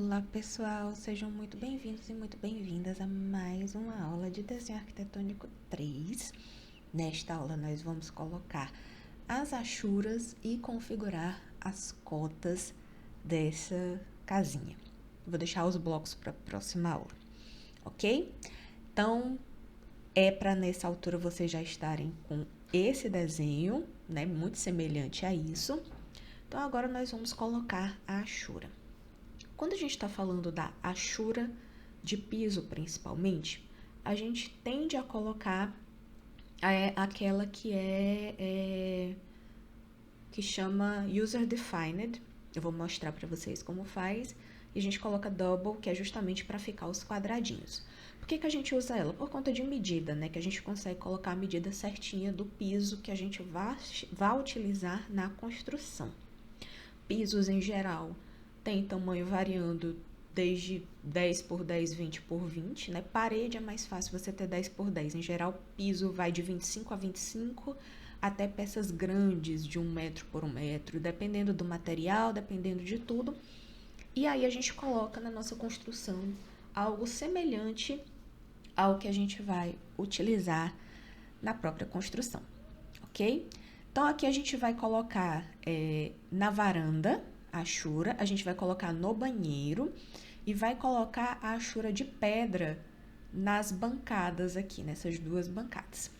Olá pessoal, sejam muito bem-vindos e muito bem-vindas a mais uma aula de desenho arquitetônico 3. Nesta aula nós vamos colocar as achuras e configurar as cotas dessa casinha. Vou deixar os blocos para a próxima aula, ok? Então, para nessa altura vocês já estarem com esse desenho, né, muito semelhante a isso. Então, agora nós vamos colocar a achura. Quando a gente está falando da achura de piso, principalmente, a gente tende a colocar aquela que chama User Defined. Eu vou mostrar para vocês como faz. E a gente coloca Double, que é justamente para ficar os quadradinhos. Por que a gente usa ela? Por conta de medida, né? Que a gente consegue colocar a medida certinha do piso que a gente vai utilizar na construção. Pisos em geral tem tamanho variando desde 10 por 10, 20 por 20, né? Parede é mais fácil você ter 10 por 10. Em geral, piso vai de 25 a 25, até peças grandes de 1 metro por 1 metro, dependendo do material, dependendo de tudo. E aí a gente coloca na nossa construção algo semelhante ao que a gente vai utilizar na própria construção, ok? Então, aqui a gente vai colocar na varanda a achura, a gente vai colocar no banheiro e vai colocar a achura de pedra nas bancadas aqui, nessas duas bancadas.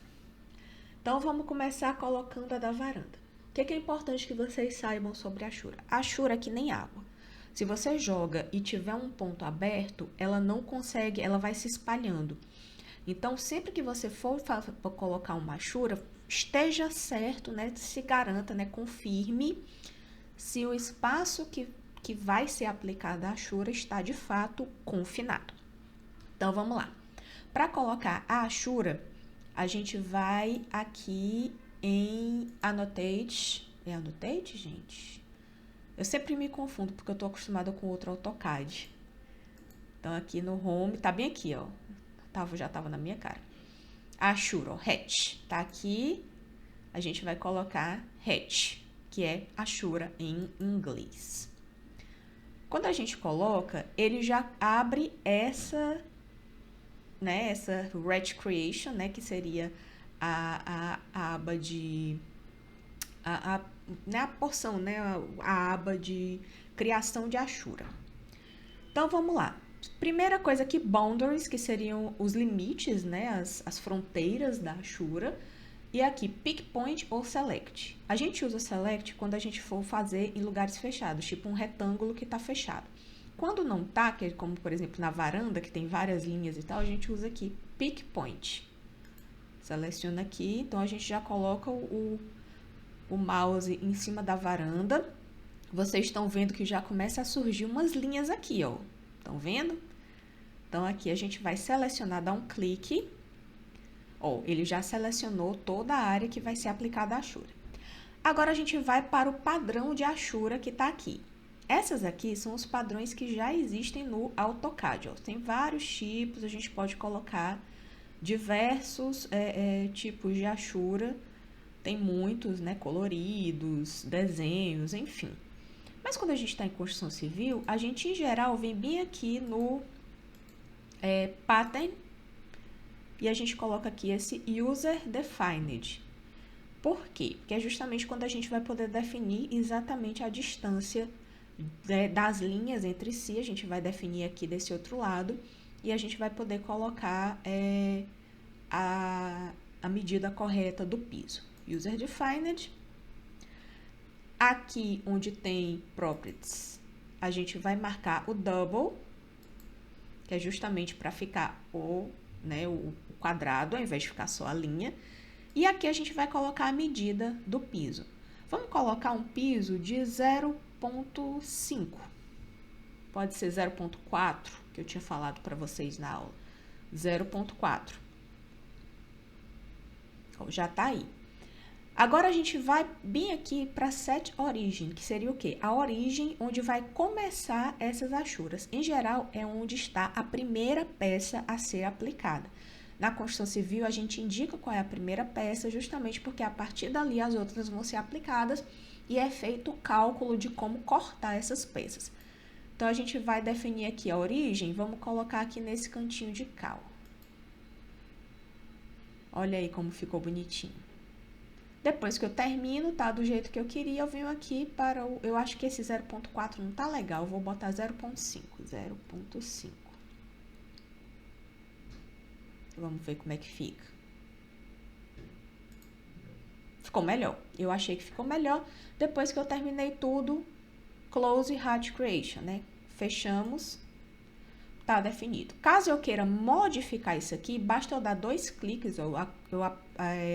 Então, vamos começar colocando a da varanda. O que é importante que vocês saibam sobre a achura? A achura é que nem água. Se você joga e tiver um ponto aberto, ela não consegue, ela vai se espalhando. Então, sempre que você for colocar uma achura, esteja certo, né? Se garanta, né? Confirme se o espaço que vai ser aplicada a achura está de fato confinado. Então, vamos lá. Para colocar a achura, a gente vai aqui em Annotate. É Annotate, gente? Eu sempre me confundo porque eu estou acostumada com outro AutoCAD. Então, aqui no Home, tá bem aqui, ó. Já estava na minha cara. A achura, ó, hatch. Tá aqui, a gente vai colocar hatch, que é achura em inglês. Quando a gente coloca, ele já abre essa Red Creation, né, que seria a aba de... a porção, né, a aba de criação de achura. Então, vamos lá. Primeira coisa aqui, boundaries, que seriam os limites, né, as fronteiras da achura. E aqui, pick point ou select. A gente usa select quando a gente for fazer em lugares fechados, tipo um retângulo que está fechado. Quando não está, que é como, por exemplo, na varanda, que tem várias linhas e tal, a gente usa aqui pick point. Seleciona aqui, então a gente já coloca o mouse em cima da varanda. Vocês estão vendo que já começa a surgir umas linhas aqui, ó. Estão vendo? Então, aqui a gente vai selecionar, dar um clique. Ó, ele já selecionou toda a área que vai ser aplicada a achura. Agora, a gente vai para o padrão de achura que está aqui. Essas aqui são os padrões que já existem no AutoCAD. Ó. Tem vários tipos, a gente pode colocar diversos tipos de achura. Tem muitos, né, coloridos, desenhos, enfim. Mas quando a gente está em construção civil, a gente, em geral, vem bem aqui no Pattern e a gente coloca aqui esse User Defined. Por quê? Porque é justamente quando a gente vai poder definir exatamente a distância das linhas entre si. A gente vai definir aqui desse outro lado e a gente vai poder colocar a medida correta do piso. User Defined. Aqui onde tem Properties, a gente vai marcar o Double, que é justamente para ficar o quadrado, ao invés de ficar só a linha. E aqui a gente vai colocar a medida do piso. Vamos colocar um piso de 0,5. Pode ser 0,4, que eu tinha falado para vocês na aula. 0,4. Já está aí. Agora, a gente vai bem aqui para Set Origin, que seria o quê? A origem onde vai começar essas achuras. Em geral, é onde está a primeira peça a ser aplicada. Na construção civil, a gente indica qual é a primeira peça, justamente porque a partir dali as outras vão ser aplicadas e é feito o cálculo de como cortar essas peças. Então, a gente vai definir aqui a origem, vamos colocar aqui nesse cantinho de cá, ó. Olha aí como ficou bonitinho. Depois que eu termino, tá do jeito que eu queria, eu venho aqui para o... Eu acho que esse 0.4 não tá legal, eu vou botar 0.5. 0.5. Vamos ver como é que fica. Ficou melhor. Eu achei que ficou melhor. Depois que eu terminei tudo, close Hatch Creation, né? Fechamos. Tá definido. Caso eu queira modificar isso aqui, basta eu dar 2 cliques, eu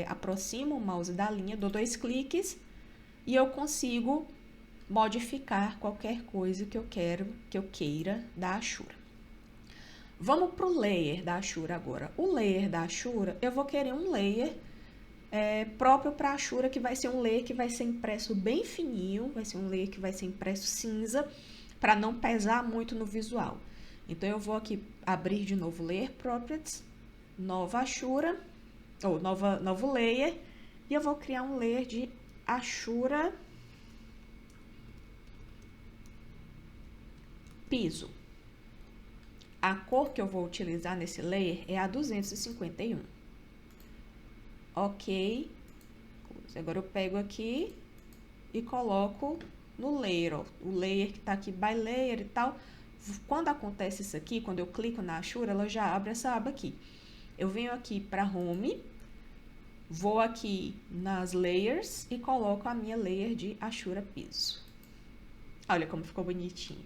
aproximo o mouse da linha, dou 2 cliques e eu consigo modificar qualquer coisa que eu queira da Ashura. Vamos pro layer da Ashura agora. O layer da Ashura, eu vou querer um layer próprio para a Ashura, que vai ser um layer que vai ser impresso bem fininho, vai ser um layer que vai ser impresso cinza, para não pesar muito no visual. Então, eu vou aqui abrir de novo Layer Properties, nova Ashura, ou novo layer, e eu vou criar um layer de Ashura piso. A cor que eu vou utilizar nesse layer é a 251. Ok. Agora eu pego aqui e coloco no layer, ó, o layer que tá aqui by layer e tal. Quando acontece isso aqui, quando eu clico na Ashura, ela já abre essa aba aqui. Eu venho aqui para Home, vou aqui nas Layers e coloco a minha layer de Ashura piso. Olha como ficou bonitinho.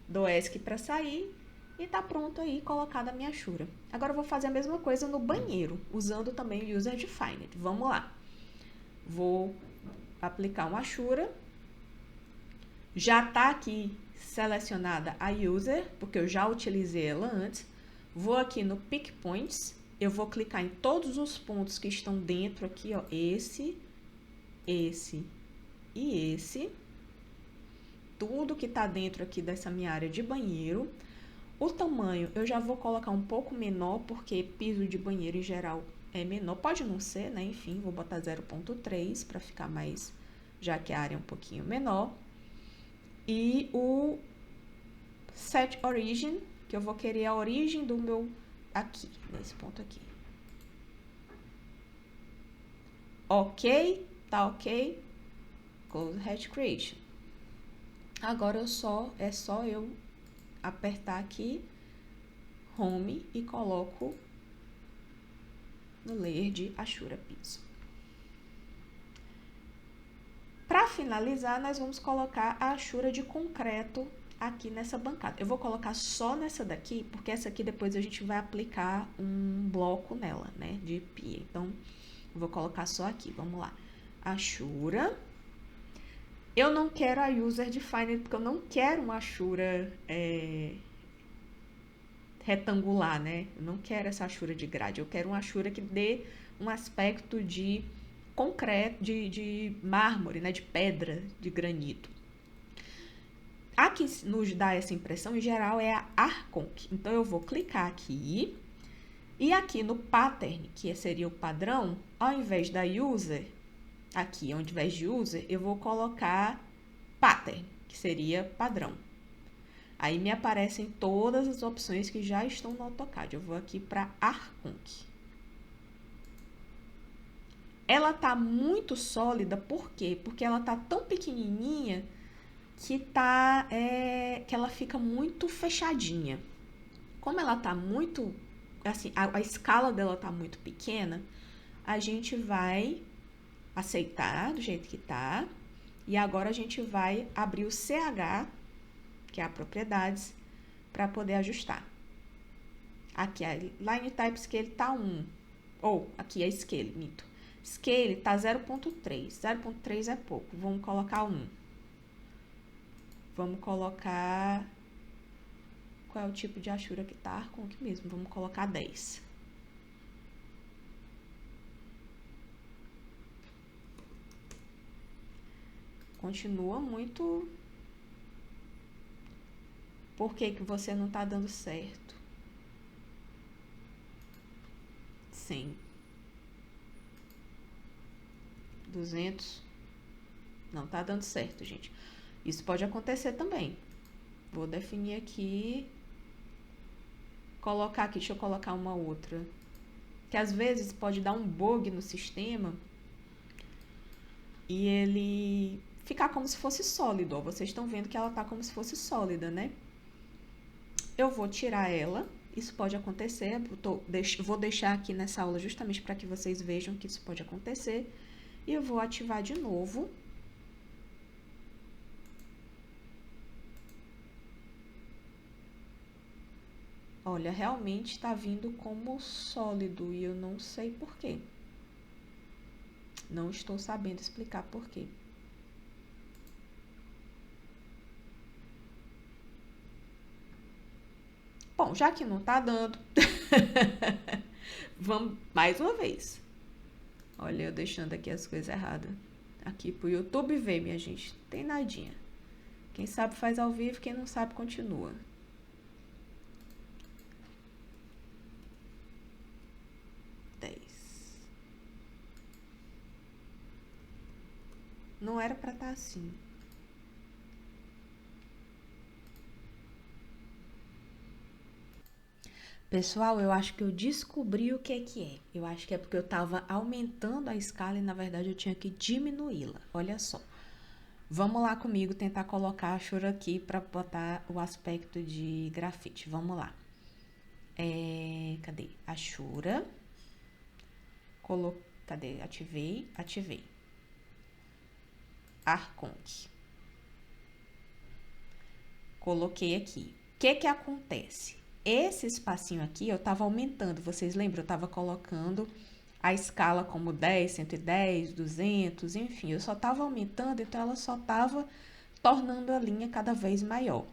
Dou ESC para sair e tá pronto aí, colocada a minha Ashura. Agora eu vou fazer a mesma coisa no banheiro, usando também o User Defined. Vamos lá. Vou aplicar uma Ashura. Já tá aqui selecionada a User, porque eu já utilizei ela antes. Vou aqui no Pick Points, eu vou clicar em todos os pontos que estão dentro aqui, ó, esse e esse. Tudo que tá dentro aqui dessa minha área de banheiro. O tamanho eu já vou colocar um pouco menor, porque piso de banheiro em geral é menor. Pode não ser, né? Enfim, vou botar 0.3 para ficar mais, já que a área é um pouquinho menor. E o Set Origin, que eu vou querer a origem do meu aqui, nesse ponto aqui. Ok, tá ok. Close Hatch Creation. Agora é só eu apertar aqui Home e coloco no layer de Ashura piso. Para finalizar, nós vamos colocar a Ashura de concreto aqui nessa bancada. Eu vou colocar só nessa daqui, porque essa aqui depois a gente vai aplicar um bloco nela, né, de pia. Então, eu vou colocar só aqui, vamos lá. Ashura. Eu não quero a User Defined, porque eu não quero uma Ashura retangular, né? Eu não quero essa Ashura de grade, eu quero uma Ashura que dê um aspecto de concreto, de mármore, né, de pedra, de granito. A que nos dá essa impressão, em geral, é a Arconc. Então, eu vou clicar aqui e aqui no Pattern, que seria o padrão, ao invés da User, aqui, ao invés de User, eu vou colocar Pattern, que seria padrão. Aí, me aparecem todas as opções que já estão no AutoCAD. Eu vou aqui para Arconc. Ela tá muito sólida, por quê? Porque ela tá tão pequenininha que que ela fica muito fechadinha. Como ela tá muito, assim, a escala dela tá muito pequena, a gente vai aceitar do jeito que tá. E agora a gente vai abrir o CH, que é a propriedades, para poder ajustar. Aqui a Line Type Scale tá 1, ou aqui a Scale, minto. Scale tá 0.3. 0.3 é pouco. Vamos colocar 1. Vamos colocar... Qual é o tipo de Ashura que tá? Arconc mesmo. Vamos colocar 10. Continua muito... Por que que você não tá dando certo? 100. 200. Não tá dando certo, gente. Isso pode acontecer também. Vou definir aqui, colocar aqui, deixa eu colocar uma outra. Que às vezes pode dar um bug no sistema e ele ficar como se fosse sólido, ó. Vocês estão vendo que ela tá como se fosse sólida, né? Eu vou tirar ela, isso pode acontecer, vou deixar aqui nessa aula justamente para que vocês vejam que isso pode acontecer. E eu vou ativar de novo. Olha, realmente está vindo como sólido e eu não sei por quê. Não estou sabendo explicar por quê. Bom, já que não tá dando, vamos mais uma vez. Olha, eu deixando aqui as coisas erradas. Aqui pro YouTube ver, minha gente. Não tem nadinha. Quem sabe faz ao vivo, quem não sabe continua. Não era pra estar assim. Pessoal, eu acho que eu descobri o que é. Eu acho que é porque eu estava aumentando a escala e, na verdade, eu tinha que diminuí-la. Olha só. Vamos lá comigo tentar colocar a Ashura aqui para botar o aspecto de grafite. Vamos lá. Cadê? Ashura. Cadê? Ativei. Arconque. Coloquei aqui. O que acontece? Esse espacinho aqui eu tava aumentando, vocês lembram? Eu tava colocando a escala como 10, 110, 200, enfim, eu só tava aumentando, então ela só tava tornando a linha cada vez maior.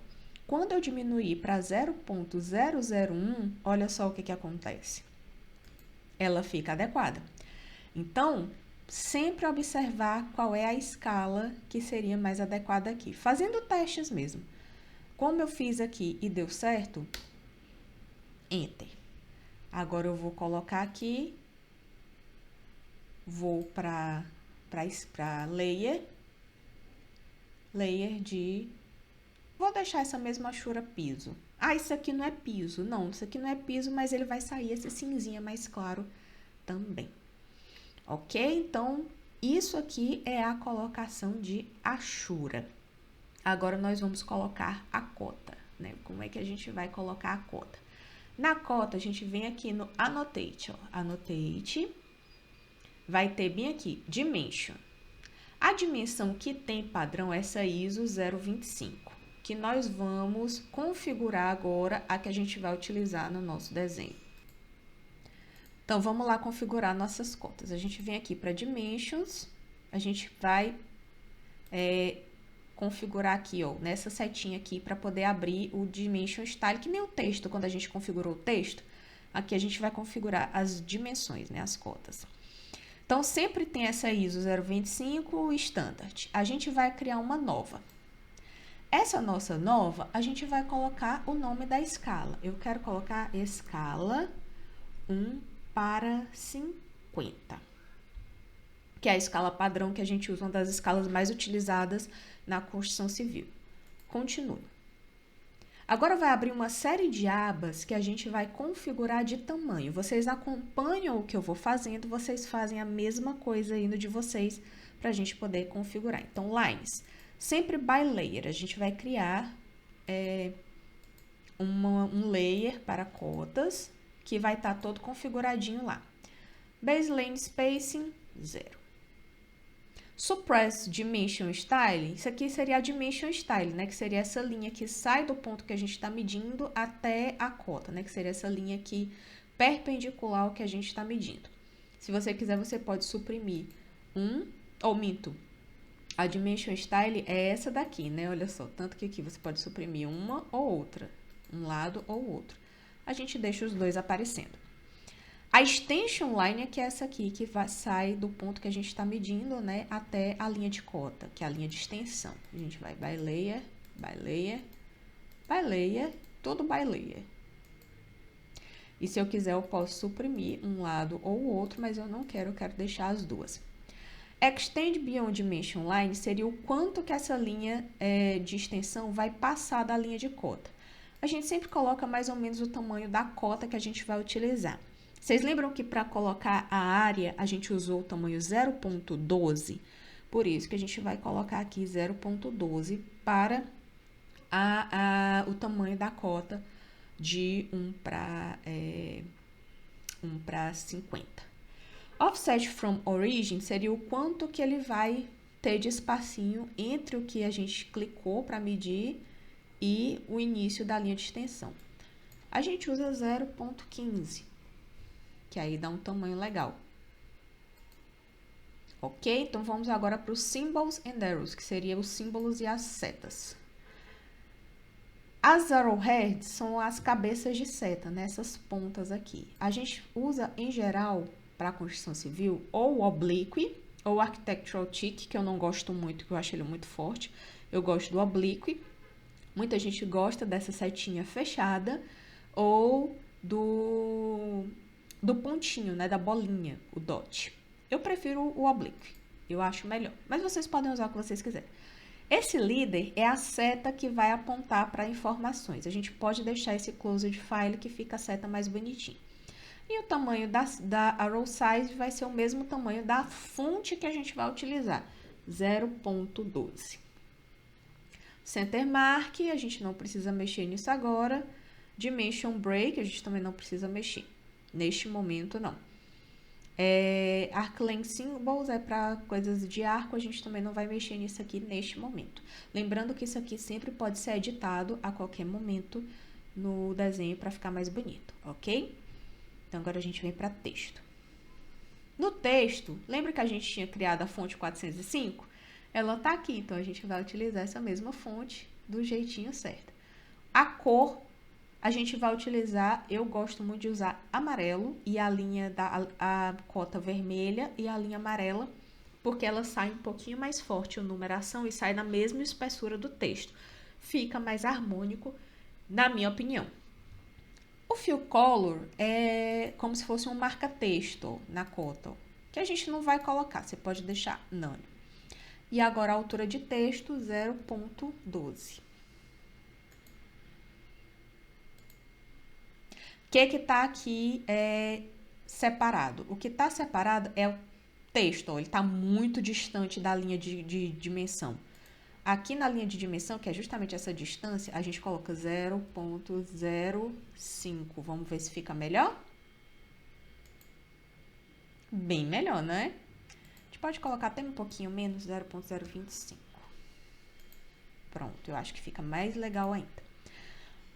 Quando eu diminuir para 0.001, olha só o que acontece. Ela fica adequada. Então, sempre observar qual é a escala que seria mais adequada aqui, fazendo testes mesmo. Como eu fiz aqui e deu certo, Enter. Agora eu vou colocar aqui, vou para layer de, vou deixar essa mesma Ashura piso. Ah, isso aqui não é piso. Não, isso aqui não é piso, mas ele vai sair esse cinzinha mais claro também. Ok? Então, isso aqui é a colocação de Ashura. Agora, nós vamos colocar a cota, né? Como é que a gente vai colocar a cota? Na cota, a gente vem aqui no Annotate, ó. Annotate. Vai ter bem aqui, Dimension. A dimensão que tem padrão é essa ISO 025, que nós vamos configurar agora a que a gente vai utilizar no nosso desenho. Então, vamos lá configurar nossas cotas. A gente vem aqui para Dimensions, a gente vai configurar aqui, ó, nessa setinha aqui, para poder abrir o Dimension Style, que nem o texto, quando a gente configurou o texto, aqui a gente vai configurar as dimensões, né, as cotas. Então, sempre tem essa ISO 025 Standard. A gente vai criar uma nova. Essa nossa nova, a gente vai colocar o nome da escala. Eu quero colocar escala 1:50. Que é a escala padrão que a gente usa, uma das escalas mais utilizadas na construção civil. Continue. Agora vai abrir uma série de abas que a gente vai configurar de tamanho. Vocês acompanham o que eu vou fazendo, vocês fazem a mesma coisa aí no de vocês para a gente poder configurar. Então, lines, sempre by layer, a gente vai criar um layer para cotas que vai estar todo configuradinho lá. Baseline spacing, 0. Suppress Dimension Style, isso aqui seria a Dimension Style, né? Que seria essa linha que sai do ponto que a gente está medindo até a cota, né? Que seria essa linha aqui perpendicular ao que a gente está medindo. Se você quiser, você pode suprimir minto. A Dimension Style é essa daqui, né? Olha só, tanto que aqui você pode suprimir uma ou outra, um lado ou outro. A gente deixa os dois aparecendo. A extension line é que é essa aqui, que sai do ponto que a gente está medindo, né, até a linha de cota, que é a linha de extensão. A gente vai by layer, by layer, by layer, tudo by layer. E se eu quiser, eu posso suprimir um lado ou o outro, mas eu não quero, eu quero deixar as duas. Extend Beyond Dimension Line seria o quanto que essa linha de extensão vai passar da linha de cota. A gente sempre coloca mais ou menos o tamanho da cota que a gente vai utilizar. Vocês lembram que para colocar a área a gente usou o tamanho 0.12? Por isso que a gente vai colocar aqui 0.12 para o tamanho da cota de 1 para 50. Offset from origin seria o quanto que ele vai ter de espacinho entre o que a gente clicou para medir e o início da linha de extensão. A gente usa 0.15, que aí dá um tamanho legal. Ok? Então, vamos agora para os symbols and arrows, que seria os símbolos e as setas. As arrowheads são as cabeças de seta, nessas pontas aqui. A gente usa, em geral, para a construção civil, ou o oblique, ou o architectural tick, que eu não gosto muito, que eu acho ele muito forte. Eu gosto do oblique. Muita gente gosta dessa setinha fechada, ou do pontinho, né, da bolinha, o dot. Eu prefiro o oblique, eu acho melhor. Mas vocês podem usar o que vocês quiserem. Esse líder é a seta que vai apontar para informações. A gente pode deixar esse closed file que fica a seta mais bonitinha. E o tamanho da arrow size vai ser o mesmo tamanho da fonte que a gente vai utilizar, 0.12. Center mark, a gente não precisa mexer nisso agora. Dimension break, a gente também não precisa mexer. Neste momento, não. Arc length symbols é para coisas de arco, a gente também não vai mexer nisso aqui neste momento. Lembrando que isso aqui sempre pode ser editado a qualquer momento no desenho para ficar mais bonito, ok? Então, agora a gente vem para texto. No texto, lembra que a gente tinha criado a fonte 405? Ela tá aqui, então a gente vai utilizar essa mesma fonte do jeitinho certo. A cor, a gente vai utilizar, eu gosto muito de usar amarelo e a linha a cota vermelha e a linha amarela, porque ela sai um pouquinho mais forte a numeração e sai na mesma espessura do texto. Fica mais harmônico, na minha opinião. O fill color é como se fosse um marca-texto na cota, que a gente não vai colocar, você pode deixar none. E agora a altura de texto, 0.12. O que está aqui separado? O que está separado é o texto, ó, ele está muito distante da linha de dimensão. Aqui na linha de dimensão, que é justamente essa distância, a gente coloca 0.05. Vamos ver se fica melhor? Bem melhor, não é? A gente pode colocar até um pouquinho menos, 0.025. Pronto, eu acho que fica mais legal ainda.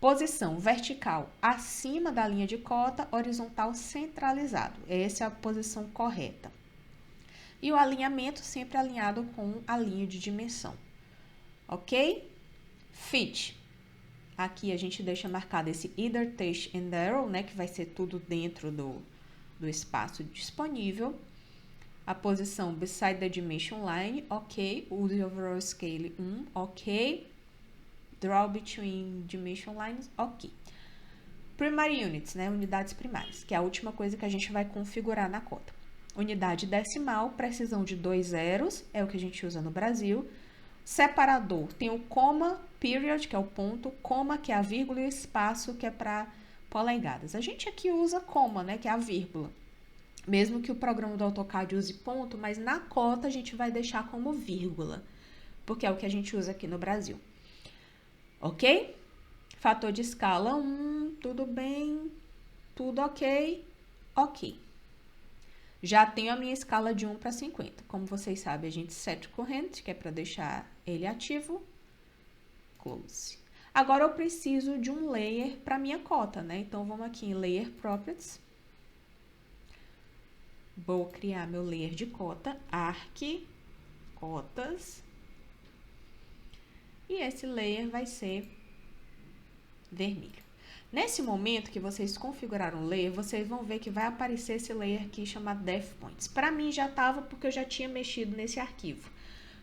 Posição vertical acima da linha de cota, horizontal centralizado. Essa é a posição correta. E o alinhamento sempre alinhado com a linha de dimensão. Ok? Fit. Aqui a gente deixa marcado esse either touch and arrow, né? Que vai ser tudo dentro do espaço disponível. A posição beside the dimension line, ok. Use overall scale 1, ok. Draw between dimension lines, ok. Primary units, né? Unidades primárias, que é a última coisa que a gente vai configurar na cota. Unidade decimal, precisão de 2 zeros, é o que a gente usa no Brasil. Separador, tem o comma, period, que é o ponto, comma, que é a vírgula, e o espaço, que é para polegadas. A gente aqui usa comma, né, que é a vírgula. Mesmo que o programa do AutoCAD use ponto, mas na cota a gente vai deixar como vírgula, porque é o que a gente usa aqui no Brasil. Ok? Fator de escala 1, tudo bem, tudo ok, ok. Já tenho a minha escala de 1 para 50. Como vocês sabem, a gente set corrente, que é para deixar ele ativo. Close. Agora, eu preciso de um layer para minha cota, né? Então, vamos aqui em Layer Properties. Vou criar meu layer de cota, Arc, Cotas. E esse layer vai ser vermelho. Nesse momento que vocês configuraram o layer, vocês vão ver que vai aparecer esse layer aqui chamado Depth Points. Para mim já estava porque eu já tinha mexido nesse arquivo.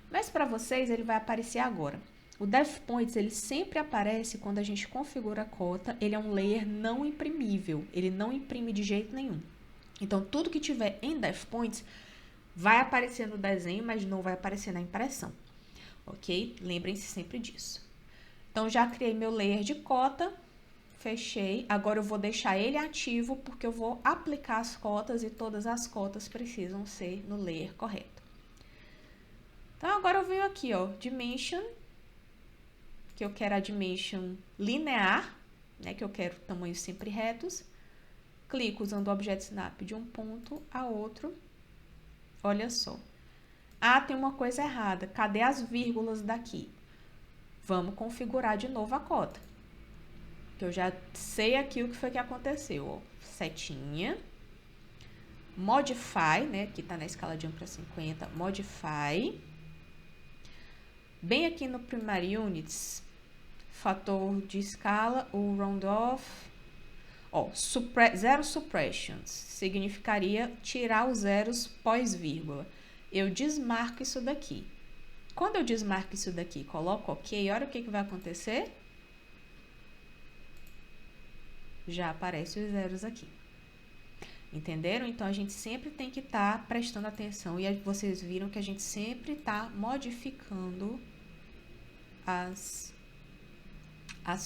Mas para vocês ele vai aparecer agora. O Depth Points ele sempre aparece quando a gente configura a cota. Ele é um layer não imprimível. Ele não imprime de jeito nenhum. Então tudo que tiver em Depth Points Vai aparecer no desenho, mas não vai aparecer na impressão, ok? Lembrem-se sempre disso. Então, já criei meu layer de cota, fechei. Agora, eu vou deixar ele ativo, porque eu vou aplicar as cotas e todas as cotas precisam ser no layer correto. Então, agora eu venho aqui, ó, Dimension, que eu quero a Dimension linear, né, que eu quero tamanhos sempre retos. Clico usando o Object Snap de um ponto a outro. Olha só. Ah, tem uma coisa errada. Cadê as vírgulas daqui? Vamos configurar de novo a cota. Que eu já sei aqui o que foi que aconteceu. Ó. Setinha. Modify, né? Aqui tá na escala de 1 para 50. Modify. Bem aqui no Primary Units, fator de escala, o round-off. Ó, zero suppressions significaria tirar os zeros pós-vírgula. Eu desmarco isso daqui. Quando eu desmarco isso daqui, coloco OK, olha o que vai acontecer. Já aparecem os zeros aqui. Entenderam? Então, a gente sempre tem que estar prestando atenção. E aí vocês viram que a gente sempre está modificando as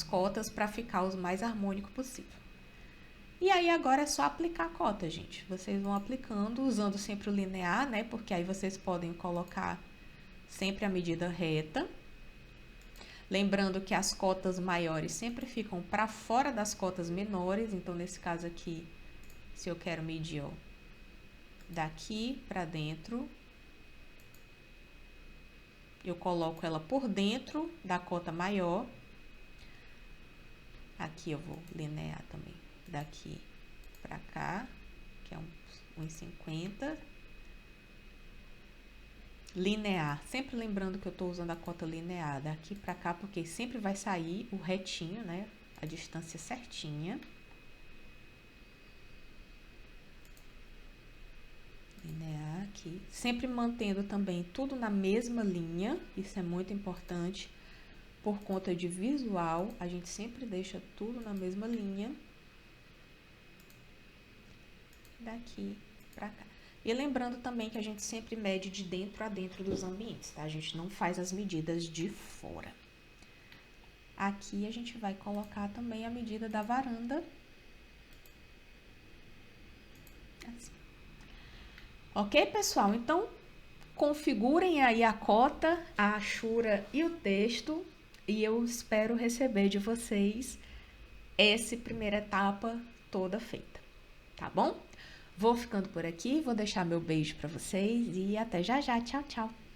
cotas para ficar o mais harmônico possível. E aí, agora é só aplicar a cota, gente. Vocês vão aplicando, usando sempre o linear, né? Porque aí vocês podem colocar sempre a medida reta. Lembrando que as cotas maiores sempre ficam para fora das cotas menores. Então, nesse caso aqui, se eu quero medir, ó, daqui para dentro, eu coloco ela por dentro da cota maior. Aqui eu vou linear também, daqui para cá, que é 1,50. Linear, sempre lembrando que eu estou usando a cota linear daqui para cá, porque sempre vai sair o retinho, né? A distância certinha. Linear aqui, sempre mantendo também tudo na mesma linha, isso é muito importante. Por conta de visual, a gente sempre deixa tudo na mesma linha. Daqui pra cá. E lembrando também que a gente sempre mede de dentro a dentro dos ambientes, tá? A gente não faz as medidas de fora. Aqui a gente vai colocar também a medida da varanda. Assim. Ok, pessoal? Então, configurem aí a cota, a achura e o texto. E eu espero receber de vocês essa primeira etapa toda feita, tá bom? Vou ficando por aqui, vou deixar meu beijo para vocês e até já já. Tchau, tchau!